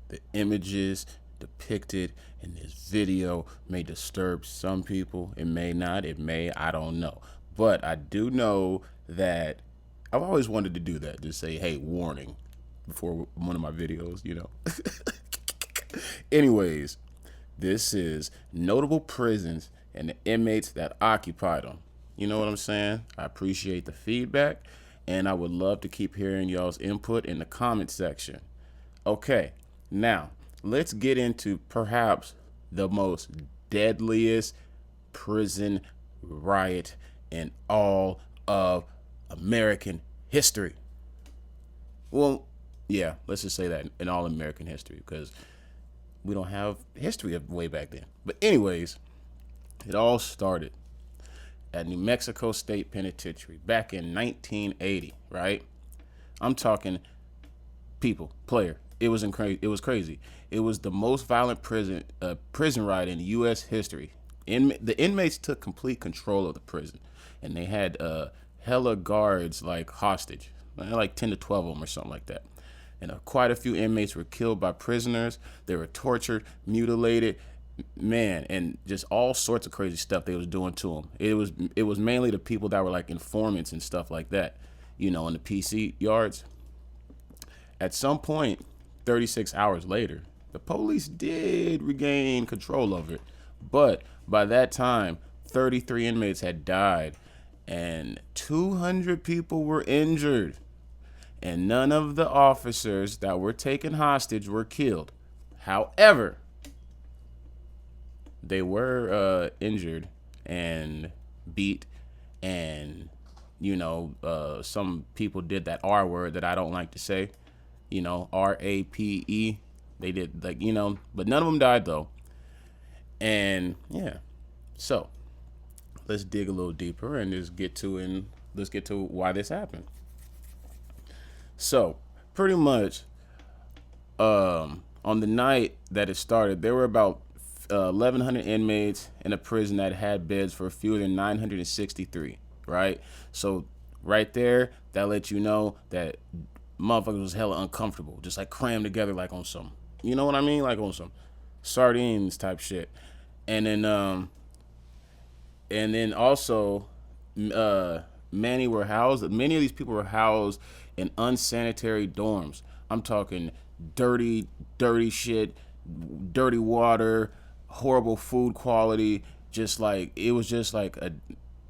The images depicted in this video may disturb some people. It may not. It may. I don't know. But I do know that I've always wanted to do that. Just say, hey, warning before one of my videos. Anyways, this is notable prisons and the inmates that occupy them. You know what I'm saying? I appreciate the feedback, and I would love to keep hearing y'all's input in the comment section. Okay, now let's get into perhaps the most deadliest prison riot in all of American history. Well, yeah, let's just say that in all American history, because we don't have history of way back then. But anyways, it all started at New Mexico State Penitentiary back in 1980, right? I'm talking player. It was crazy. It was the most violent prison riot in U.S. history. The inmates took complete control of the prison, and they had hella guards like hostage, like 10 to 12 of them or something like that. And quite a few inmates were killed by prisoners. They were tortured, mutilated, man, and just all sorts of crazy stuff they was doing to them. It was mainly the people that were like informants and stuff like that, in the PC yards. At some point, 36 hours later, the police did regain control of it, but by that time, 33 inmates had died and 200 people were injured. And none of the officers that were taken hostage were killed. However, they were injured and beat, and some people did that R word that I don't like to say, RAPE. They did, but none of them died though. And yeah, so let's dig a little deeper and let's get to why this happened. So pretty much, on the night that it started, there were about 1,100 inmates in a prison that had beds for fewer than 963. Right. So right there, that lets you know that motherfuckers was hella uncomfortable, just like crammed together, like on some, you know what I mean, like on some sardines type shit. And then also, many of these people were housed in unsanitary dorms. I'm talking dirty shit, dirty water, horrible food quality. It was just like a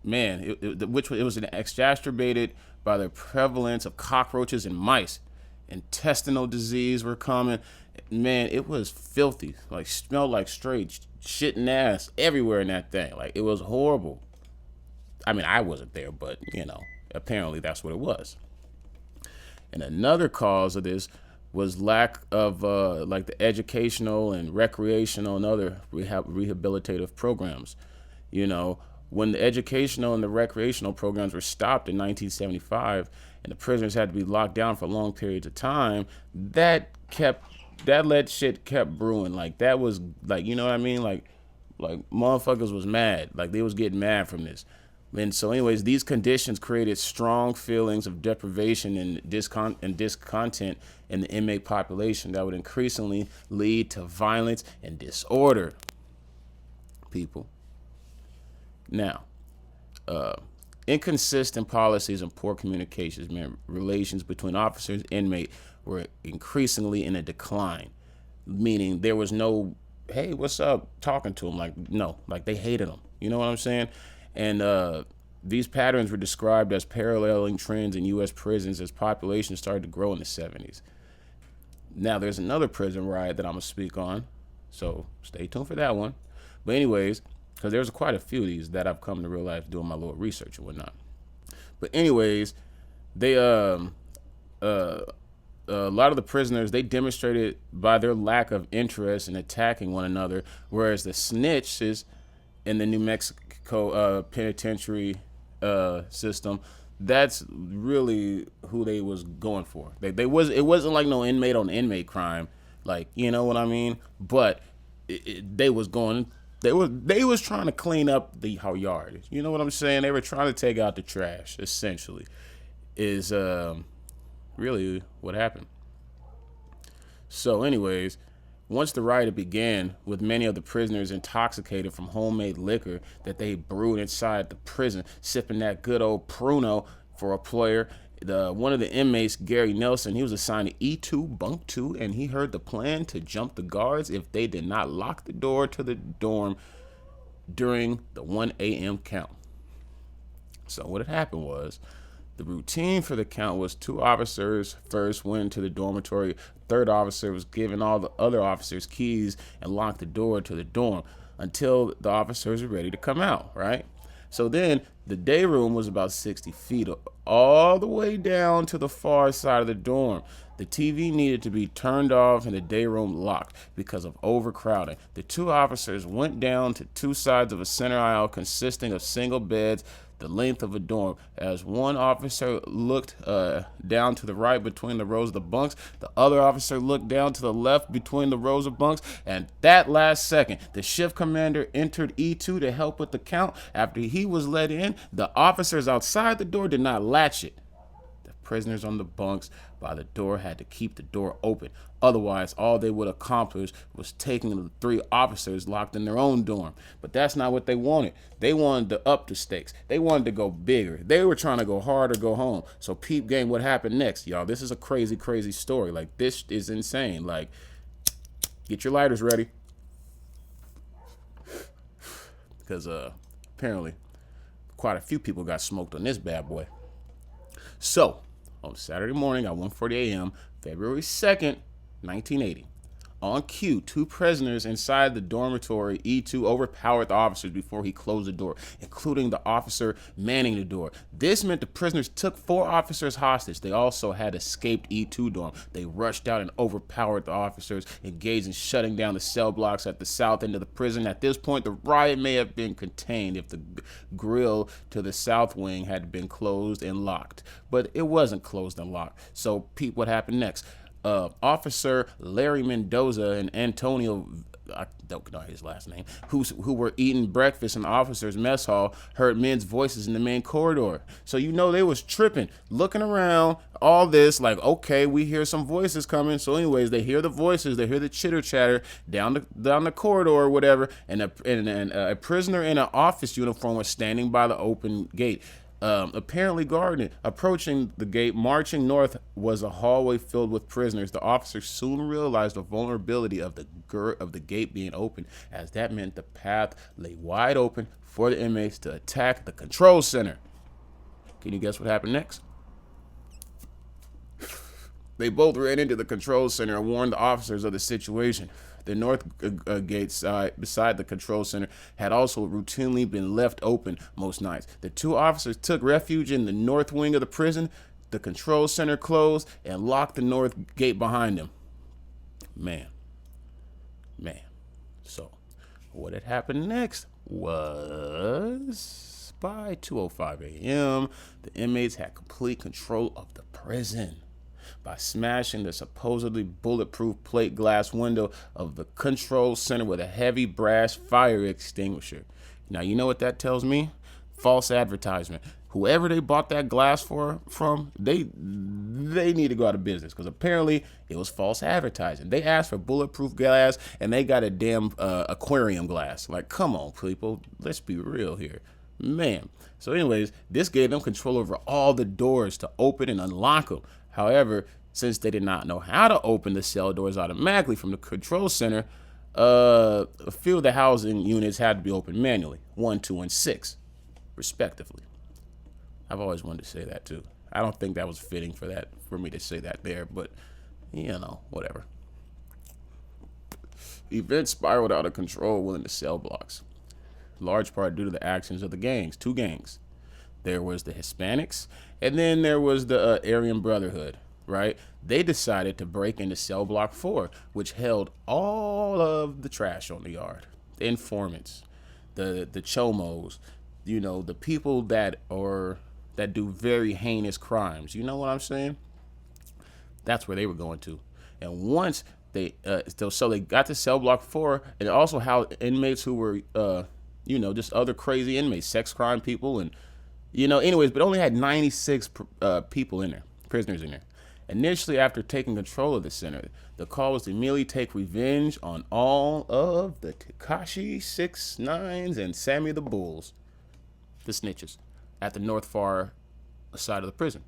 man, which it was exacerbated by the prevalence of cockroaches and mice. Intestinal disease were common. Man, it was filthy. Like smelled like straight shit and ass everywhere in that thing. Like it was horrible. I mean, I wasn't there, but apparently that's what it was. And another cause of this was lack of like the educational and recreational and other rehabilitative programs. When the educational and the recreational programs were stopped in 1975 and the prisoners had to be locked down for long periods of time, that let shit kept brewing. Like that was like, you know what I mean? Like motherfuckers was mad. Like they was getting mad from this. And so anyways, these conditions created strong feelings of deprivation and discontent in the inmate population that would increasingly lead to violence and disorder. People. Now, inconsistent policies and poor communications meant relations between officers and inmate were increasingly in a decline, meaning there was no, hey, what's up, talking to them. Like they hated them. You know what I'm saying? And these patterns were described as paralleling trends in U.S. prisons as populations started to grow in the 70s. Now, there's another prison riot that I'm going to speak on, so stay tuned for that one. But anyways, because there's quite a few of these that I've come to realize doing my little research and whatnot. But anyways, they a lot of the prisoners, they demonstrated by their lack of interest in attacking one another, whereas the snitches in the New Mexico penitentiary system, that's really who they was going for. It wasn't like no inmate on inmate crime, like, you know what I mean? But they was trying to clean up the yard. You know what I'm saying? They were trying to take out the trash, essentially, is really what happened. So anyways, Once the riot began, with many of the prisoners intoxicated from homemade liquor that they brewed inside the prison, sipping that good old Pruno for a player, one of the inmates, Gary Nelson, he was assigned to E2, Bunk 2, and he heard the plan to jump the guards if they did not lock the door to the dorm during the 1 a.m. count. So what had happened was, the routine for the count was 2 officers first went into the dormitory. Third officer was given all the other officers keys and locked the door to the dorm until the officers were ready to come out, right? So then the day room was about 60 feet all the way down to the far side of the dorm. The TV needed to be turned off and the day room locked because of overcrowding. The 2 officers went down to 2 sides of a center aisle consisting of single beds the length of a dorm. As one officer looked down to the right between the rows of the bunks, the other officer looked down to the left between the rows of bunks, and that last second, the shift commander entered E2 to help with the count. After he was let in, the officers outside the door did not latch it. Prisoners on the bunks by the door had to keep the door open. Otherwise, all they would accomplish was taking the 3 officers locked in their own dorm. But that's not what they wanted. They wanted to up the stakes. They wanted to go bigger. They were trying to go hard or go home. So peep game, what happened next, y'all? This is a crazy, crazy story. Like, this is insane. Like, get your lighters ready. Because apparently quite a few people got smoked on this bad boy. So, on Saturday morning at 1:40 a.m., February 2nd, 1980. On cue, 2 prisoners inside the dormitory E2 overpowered the officers before he closed the door, including the officer manning the door. This meant the prisoners took 4 officers hostage. They also had escaped E2 dorm. They rushed out and overpowered the officers, engaged in shutting down the cell blocks at the south end of the prison. At this point, the riot may have been contained if the grill to the south wing had been closed and locked. But it wasn't closed and locked. So, peep what happened next. Officer Larry Mendoza and Antonio, I don't know his last name, who were eating breakfast in the officers' mess hall, heard men's voices in the main corridor. So you know they was tripping, looking around, all this, like, okay, we hear some voices coming. So anyways, they hear the voices, they hear the chitter chatter down the corridor or whatever, and a prisoner in an office uniform was standing by the open gate. Apparently guarding. Approaching the gate, marching north, was a hallway filled with prisoners. The officers soon realized the vulnerability of the gate being open, as that meant the path lay wide open for the inmates to attack the control center. Can you guess what happened next? They both ran into the control center and warned the officers of the situation. The north gate side beside the control center had also routinely been left open most nights. The 2 officers took refuge in the north wing of the prison. The control center closed and locked the north gate behind them. Man. So, what had happened next was, by 2:05 a.m., the inmates had complete control of the prison by smashing the supposedly bulletproof plate glass window of the control center with a heavy brass fire extinguisher. Now, you know what that tells me? False advertisement. Whoever they bought that glass from, they need to go out of business, because apparently it was false advertising. They asked for bulletproof glass and they got a damn aquarium glass. Like, come on, people. Let's be real here. Man. So anyways, this gave them control over all the doors to open and unlock them. However, since they did not know how to open the cell doors automatically from the control center, a few of the housing units had to be opened manually, 1, 2, and 6, respectively. I've always wanted to say that too. I don't think that was fitting for me to say that there, but whatever. Events spiraled out of control within the cell blocks, large part due to the actions of the gangs, 2 gangs. There was the Hispanics, and then there was the Aryan Brotherhood, right? They decided to break into cell block 4, which held all of the trash on the yard. The informants, the chomos, the people that do very heinous crimes. You know what I'm saying? That's where they were going to. And once they got to cell block 4, and also housed inmates who were just other crazy inmates, sex crime people, and anyways, but only had 96 people in there, prisoners in there. Initially, after taking control of the center, the call was to immediately take revenge on all of the Tekashi 6ix9ines and Sammy the Bulls, the snitches, at the north far side of the prison.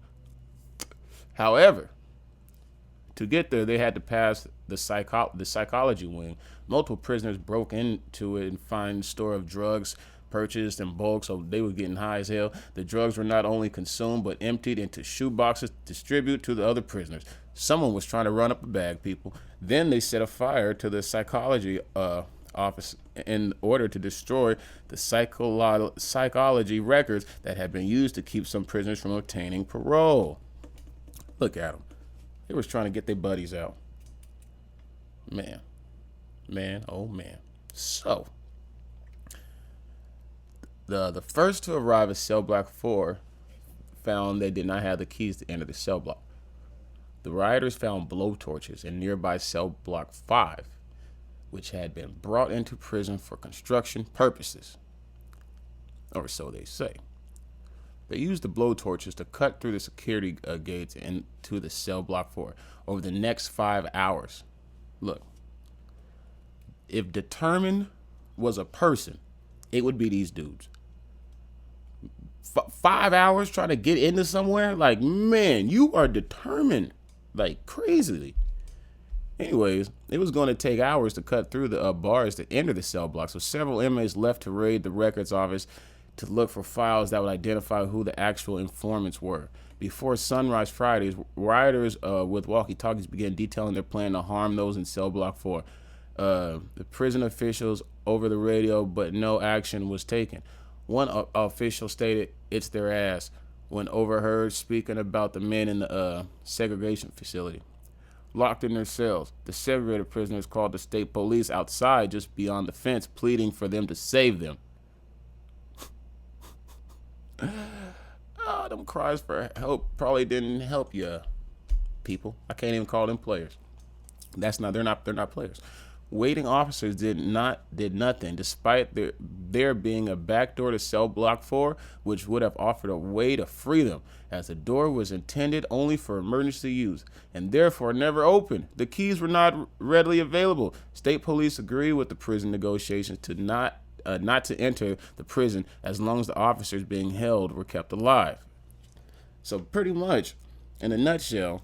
However, to get there, they had to pass the psychology wing. Multiple prisoners broke into it and find a store of drugs purchased in bulk, so they were getting high as hell. The drugs were not only consumed, but emptied into shoe boxes to distribute to the other prisoners. Someone was trying to run up a bag, people. Then they set a fire to the psychology office in order to destroy the psychology records that had been used to keep some prisoners from obtaining parole. Look at them. They was trying to get their buddies out. Man, oh man. So, the first to arrive at cell block 4 found they did not have the keys to enter the cell block. The rioters found blowtorches in nearby cell block 5, which had been brought into prison for construction purposes, or so they say. They used the blowtorches to cut through the security gates into the cell block 4 over the next 5 hours. Look, if determined was a person, it would be these dudes. 5 hours trying to get into somewhere? Like, man, you are determined like crazily. Anyways, it was going to take hours to cut through the bars to enter the cell block, so several inmates left to raid the records office to look for files that would identify who the actual informants were. Before sunrise Fridays, rioters with walkie-talkies began detailing their plan to harm those in cell block 4. The prison officials over the radio, but no action was taken. One official stated, "It's their ass," when overheard speaking about the men in the segregation facility. Locked in their cells, the segregated prisoners called the state police outside just beyond the fence, pleading for them to save them. Oh, them cries for help probably didn't help you, people. I can't even call them players. They're not players. Waiting officers did nothing, despite there being a back door to cell block 4, which would have offered a way to free them, as the door was intended only for emergency use and therefore never opened. The keys were not readily available. State police agreed with the prison negotiations to not to enter the prison as long as the officers being held were kept alive. So pretty much, in a nutshell,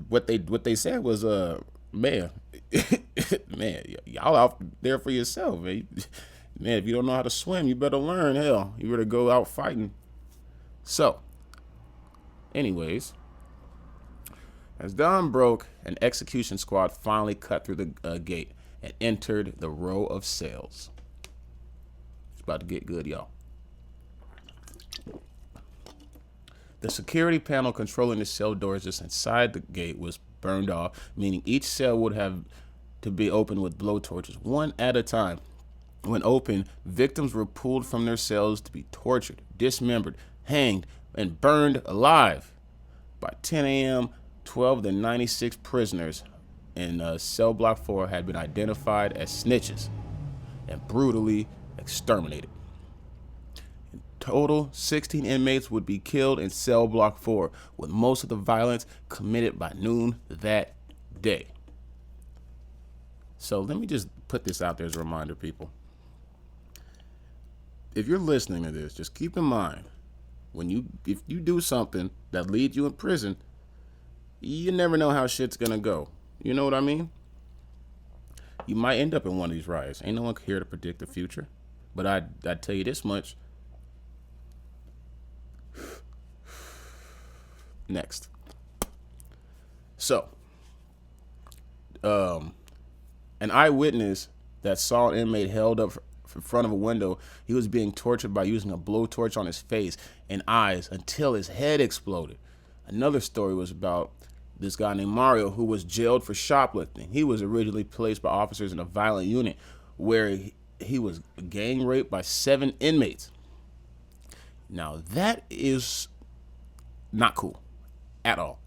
what they said was, man, man, y'all out there for yourself, man. Man, if you don't know how to swim, you better learn. Hell, you better go out fighting. So, anyways, as dawn broke, an execution squad finally cut through the gate and entered the row of cells. It's about to get good, y'all. The security panel controlling the cell doors just inside the gate was burned off, meaning each cell would have to be opened with blowtorches, one at a time. When opened, victims were pulled from their cells to be tortured, dismembered, hanged, and burned alive. By 10 a.m., 12 of the 96 prisoners in cell block 4 had been identified as snitches and brutally exterminated. In total, 16 inmates would be killed in cell block 4, with most of the violence committed by noon that day. So let me just put this out there as a reminder, people. If you're listening to this, just keep in mind, if you do something that leads you in prison, you never know how shit's gonna go. You know what I mean? You might end up in one of these riots. Ain't no one here to predict the future. But I'd tell you this much. Next. So, an eyewitness that saw an inmate held up in front of a window. He was being tortured by using a blowtorch on his face and eyes until his head exploded. Another story was about this guy named Mario, who was jailed for shoplifting. He was originally placed by officers in a violent unit where he was gang raped by 7 inmates. Now that is not cool at all.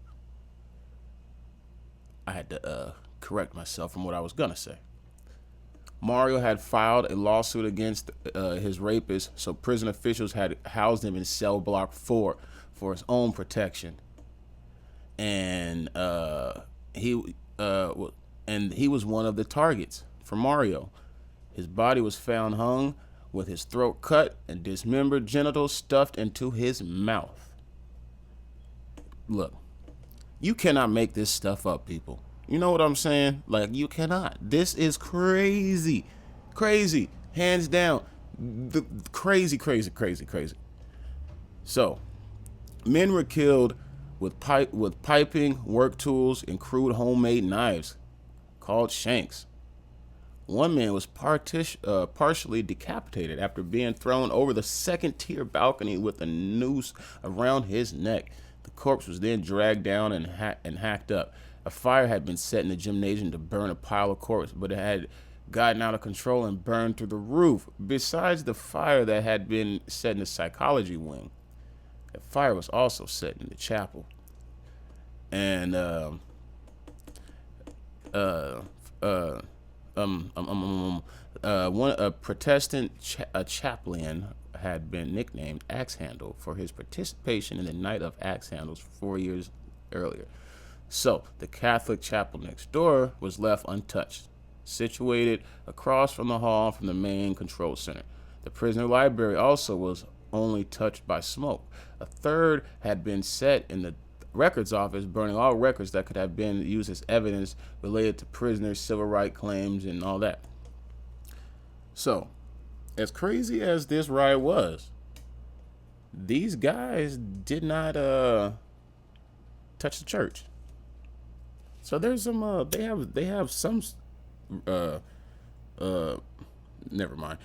I had to correct myself from what I was gonna say. Mario had filed a lawsuit against his rapist, so prison officials had housed him in cell block 4 for his own protection. And he and he was one of the targets for Mario. His body was found hung with his throat cut and dismembered genitals stuffed into his mouth. Look, you cannot make this stuff up, people. You know what I'm saying? Like, you cannot. This is crazy. Crazy. Hands down. Crazy, crazy, crazy, crazy. So, men were killed with piping, work tools, and crude homemade knives called shanks. One man was partially decapitated after being thrown over the second-tier balcony with a noose around his neck. The corpse was then dragged down and hacked up. A fire had been set in the gymnasium to burn a pile of corpse, but it had gotten out of control and burned through the roof. Besides the fire that had been set in the psychology wing, a fire was also set in the chapel. And a Protestant chaplain had been nicknamed Axe Handle for his participation in the Night of Axe Handles 4 years earlier. So the Catholic chapel next door was left untouched, situated across from the hall from the main control center. The prisoner library also was only touched by smoke. A third had been set in the records office, burning all records that could have been used as evidence related to prisoners' civil rights claims and all that. So, as crazy as this riot was, these guys did not touch the church. So there's some they have some never mind.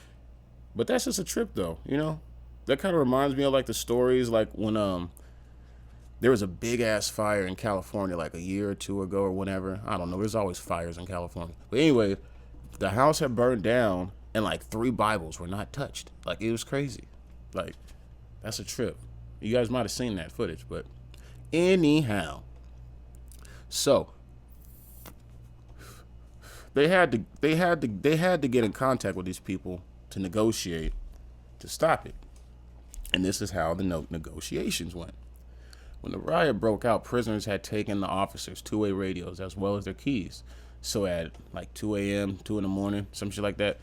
But that's just a trip though, you know? That kind of reminds me of like the stories like when there was a big ass fire in California like a year or two ago or whenever. I don't know. There's always fires in California. But anyway, the house had burned down and like 3 Bibles were not touched. Like, it was crazy. Like, that's a trip. You guys might have seen that footage, but anyhow. So they had to get in contact with these people to negotiate to stop it. And this is how the negotiations went. When the riot broke out, prisoners had taken the officers' two-way radios as well as their keys. So at like 2 a.m., 2 in the morning, some shit like that,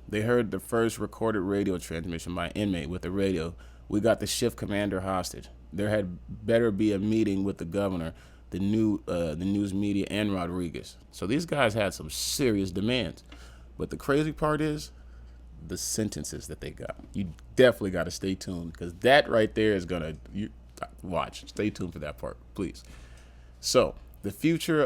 they heard the first recorded radio transmission by an inmate with the radio. We got the shift commander hostage. There had better be a meeting with the governor, the news media, and Rodriguez. So these guys had some serious demands. But the crazy part is the sentences that they got. You definitely got to stay tuned because that right there is going to... Watch. Stay tuned for that part, please. So, the future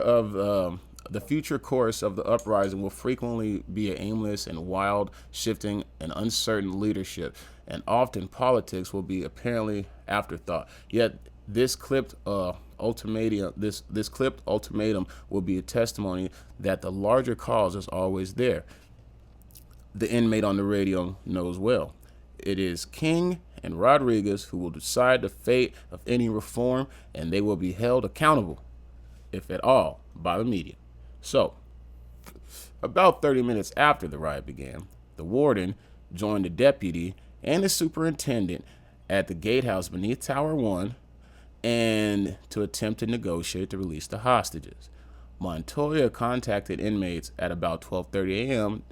course of the uprising will frequently be an aimless and wild, shifting and uncertain leadership, and often politics will be apparently afterthought. Yet, this clipped ultimatum will be a testimony that the larger cause is always there. The inmate on the radio knows well. It is King and Rodriguez who will decide the fate of any reform, and they will be held accountable, if at all, by the media. So, about 30 minutes after the riot began, the warden joined the deputy and the superintendent at the gatehouse beneath Tower 1 and to attempt to negotiate to release the hostages. Montoya contacted inmates at about 12:30 a.m.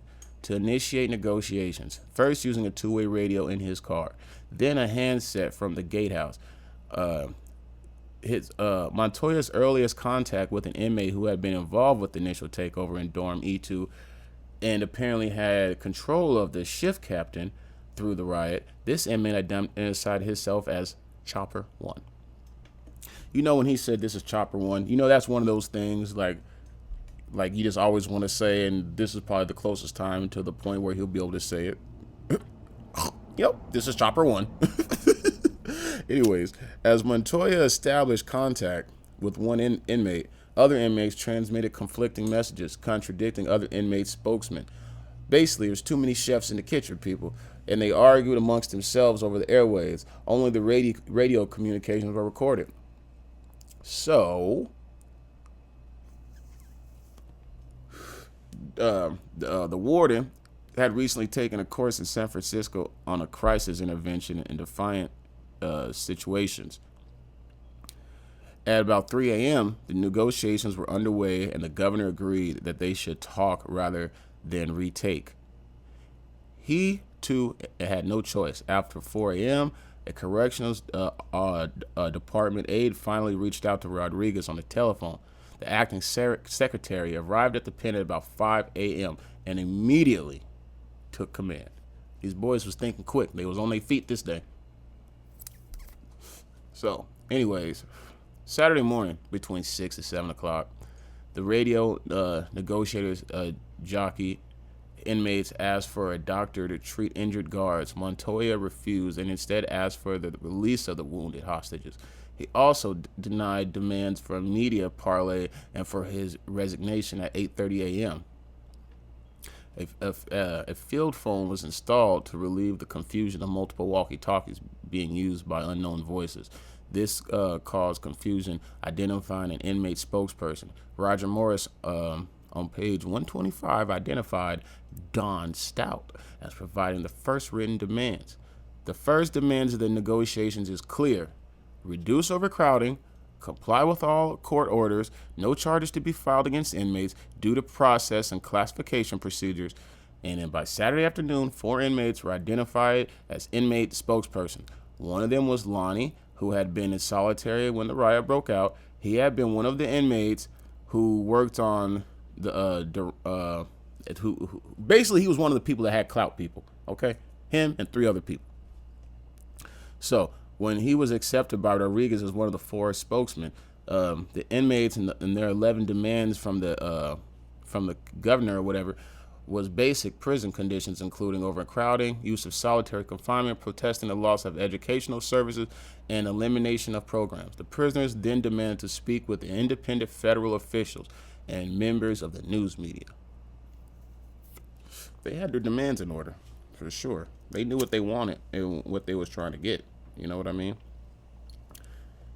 to initiate negotiations, first using a two-way radio in his car, then a handset from the gatehouse. Montoya's earliest contact with an inmate who had been involved with the initial takeover in dorm E2 and apparently had control of the shift captain through the riot. This inmate identified himself as Chopper 1. You know, when he said this is Chopper 1, you know that's one of those things like you just always want to say, and this is probably the closest time to the point where he'll be able to say it. Yep, this is Chopper 1. Anyways, as Montoya established contact with one inmate, other inmates transmitted conflicting messages, contradicting other inmates' spokesmen. Basically, there's too many chefs in the kitchen, people, and they argued amongst themselves over the airwaves. Only the radio communications were recorded. So... The warden had recently taken a course in San Francisco on a crisis intervention in defiant situations. At about 3 a.m., the negotiations were underway, and the governor agreed that they should talk rather than retake. He, too, had no choice. After 4 a.m., a correctional department aide finally reached out to Rodriguez on the telephone. The acting secretary arrived at the pen at about 5 a.m. and immediately took command. These boys was thinking quick. They was on their feet this day. So, anyways, Saturday morning between 6 and 7 o'clock, the radio negotiators jockey inmates asked for a doctor to treat injured guards. Montoya refused and instead asked for the release of the wounded hostages. He also denied demands for a media parlay and for his resignation at 8:30 a.m. A field phone was installed to relieve the confusion of multiple walkie-talkies being used by unknown voices. This caused confusion identifying an inmate spokesperson. Roger Morris, on page 125, identified Don Stout as providing the first written demands. The first demands of the negotiations is clear: reduce overcrowding, comply with all court orders, no charges to be filed against inmates due to process and classification procedures. And then by Saturday afternoon, 4 inmates were identified as inmate spokespersons. One of them was Lonnie, who had been in solitary when the riot broke out. He had been one of the inmates who worked on who basically he was one of the people that had clout people. Okay, him and 3 other people. So when he was accepted by Rodriguez as one of the 4 spokesmen, the inmates and their 11 demands from the governor or whatever was basic prison conditions, including overcrowding, use of solitary confinement, protesting the loss of educational services, and elimination of programs. The prisoners then demanded to speak with the independent federal officials and members of the news media. They had their demands in order, for sure. They knew what they wanted and what they was trying to get. You know what I mean?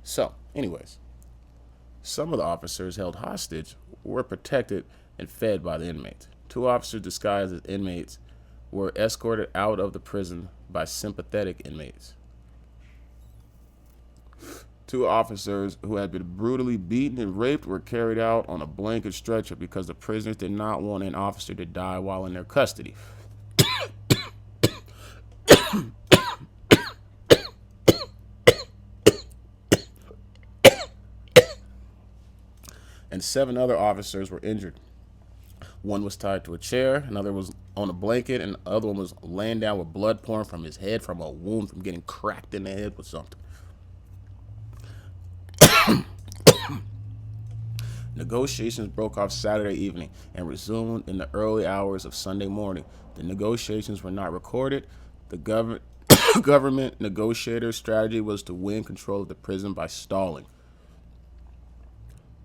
So, anyways, some of the officers held hostage were protected and fed by the inmates. 2 officers disguised as inmates were escorted out of the prison by sympathetic inmates. 2 officers who had been brutally beaten and raped were carried out on a blanket stretcher because the prisoners did not want an officer to die while in their custody. And 7 other officers were injured. One was tied to a chair, another was on a blanket, and the other one was laying down with blood pouring from his head from a wound from getting cracked in the head with something. Negotiations broke off Saturday evening and resumed in the early hours of Sunday morning. The negotiations were not recorded. The government negotiators' strategy was to win control of the prison by stalling.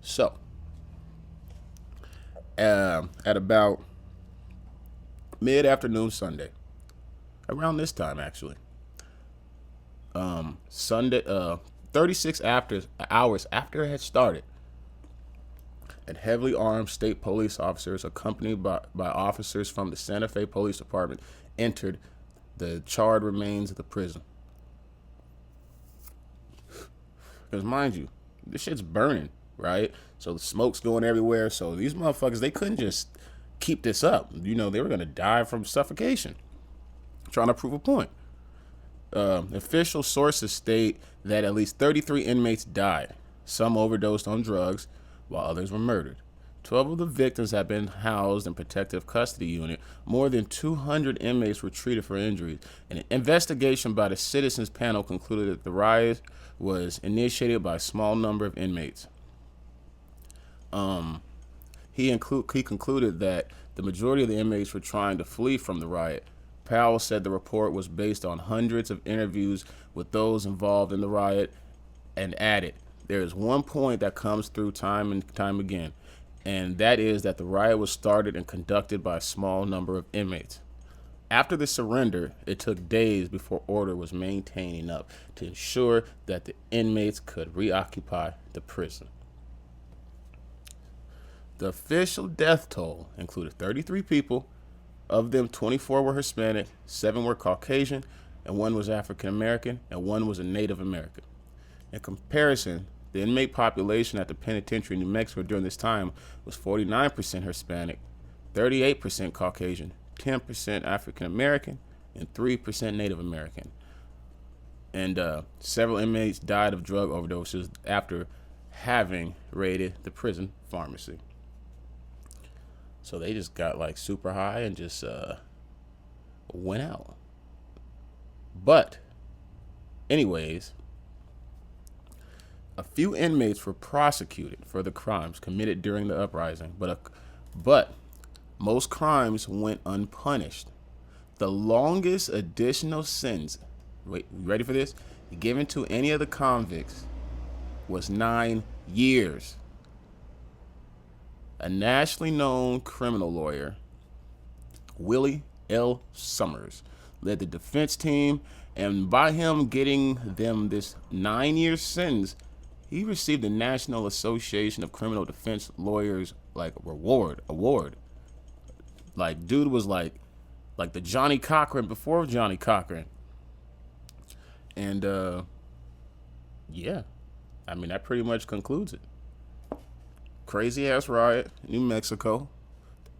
So, at about mid-afternoon Sunday, around this time actually, Sunday, 36 hours after it had started, and heavily armed state police officers accompanied by officers from the Santa Fe Police Department entered the charred remains of the prison. Because mind you, this shit's burning, right? So the smoke's going everywhere. So these motherfuckers, they couldn't just keep this up. You know, they were going to die from suffocation. Trying to prove a point. Official sources state that at least 33 inmates died. Some overdosed on drugs, while others were murdered. 12 of the victims had been housed in protective custody unit. More than 200 inmates were treated for injuries. An investigation by the citizens panel concluded that the riot was initiated by a small number of inmates. He concluded that the majority of the inmates were trying to flee from the riot. Powell said the report was based on hundreds of interviews with those involved in the riot, and added, there is one point that comes through time and time again, and that is that the riot was started and conducted by a small number of inmates. After the surrender, it took days before order was maintained enough to ensure that the inmates could reoccupy the prison. The official death toll included 33 people. Of them, 24 were Hispanic, 7 were Caucasian, and 1 was African American, and 1 was a Native American. In comparison, the inmate population at the penitentiary in New Mexico during this time was 49% Hispanic, 38% Caucasian, 10% African American, and 3% Native American. And several inmates died of drug overdoses after having raided the prison pharmacy. So they just got like super high and just went out. But, anyways, a few inmates were prosecuted for the crimes committed during the uprising, but most crimes went unpunished. The longest additional sentence, wait, you ready for this? Given to any of the convicts was 9 years. A nationally known criminal lawyer, Willie L. Summers, led the defense team, and by him getting them this 9-year sentence, he received the National Association of Criminal Defense Lawyers award. Like, dude was like the Johnny Cochran before Johnny Cochran. And yeah, I mean, that pretty much concludes it. Crazy ass riot, New Mexico.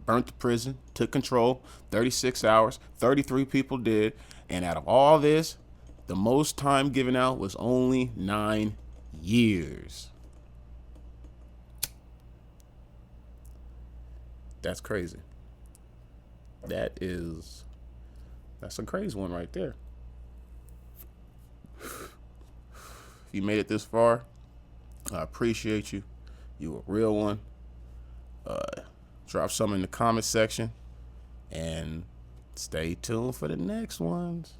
Burnt the prison, took control, 36 hours, 33 people dead, and out of all this, the most time given out was only 9 years. That's crazy. That's a crazy one right there. If you made it this far, I appreciate you. You a real one. Drop some in the comment section and stay tuned for the next ones.